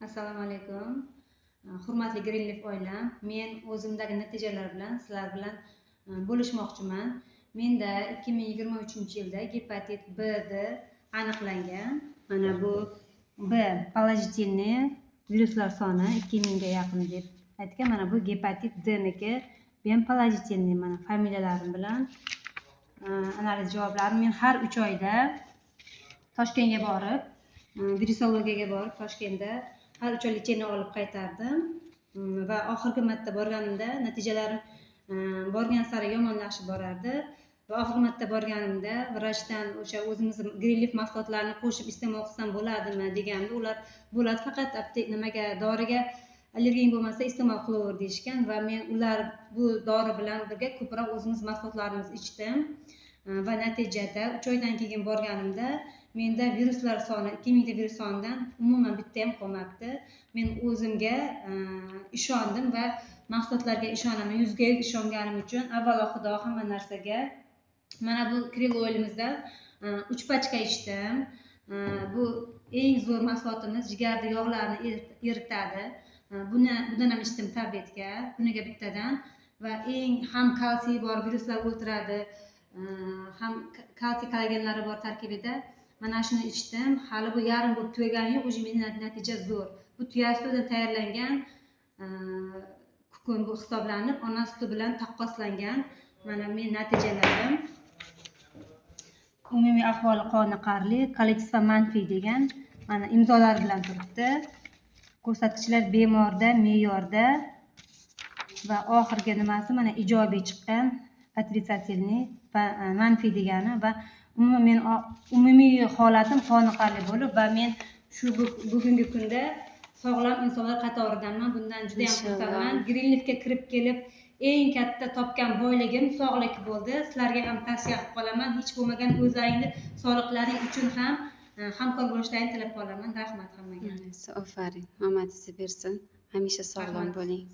Assalomu alaykum. Hurmatli Greenleaf oilam, men o'zimdagi natijalar bilan sizlar bilan bo'lishmoqchiman. Menda 2023-yilda gepatit B'd aniqlangan. Mana bu B pozitivni viruslar soni 2000 ga yaqin deb aytgan. Mana bu gepatit D'niki. Men pozitivni mana familiyalarim bilan analiz javoblarim. Men har 3 oyda Toshkentga borib, virusologiyaga borib Toshkentda har 3 oy lecheniya olib qaytardim va oxirgi marta borganimda natijalarim borgan sari yomonlashib borardi va oxirgi marta borganimda vrachdan o'sha o'zimiz Greenleaf mahsulotlarini qo'shib iste'mol qilsam bo'ladimi deganda ular bo'ladi, faqat nimaga doriga allergiyang bo'lmasa iste'mol qilaver deyishgan va men ular bu dori bilan birga ko'proq o'zimiz mahsulotlarimizni ichdim va natijada 3 oydan keyin borganimda menda viruslar soni 2000 ta virus sonidan umuman bitta ham qolmabdi. Men o'zimga ishondim va mahsulotlarga ishonaman. 100 ga ishonganim uchun avvalo xudo hamma narsaga. Mana bu krill oilimizdan 3 pachka ichdim. Bu eng zo'r mahsulotimiz, jigarda yog'larni eritadi. Bundan ham ichdim tabletka, kuniga bittadan va eng ham kalsiy bor, viruslar o'ldiradi, ham kalsiy kollagenlari bor tarkibida. Mana shuni ichdim. Hali bu yarim bo'lib tugagani yo'q, o'sha mening natija zo'r. Bu tuya sutidan tayyorlangan kukun bu hisoblanib, ona suti bilan taqqoslangan. Mana men natijalarim. Umumiy ahvoli qoniqarli, kolleksiya manfiy degan mana imzolar bilan turibdi. Ko'rsatkichlar bemorda, me'yorda va oxirgi nimasi mana ijobiy chiqqan, otritsательный, manfiy degani va umumiy holatim qoniqarli bo'lib va men shu bugungi kunda sog'lom insonlar qatoridanman. Bundan juda ham xursandman. Greenleafga kirib kelib eng katta topgan boyligim sog'lik bo'ldi. Sizlarga ham tavsiya qilib qolaman. Hech bo'lmagan o'zlaringni sog'liqlaring uchun ham hamkor bo'lishlarini tilab qolaman. Rahmat hammaga. Afarin. Omadingizni bersin. Hamisha sog'lom bo'ling.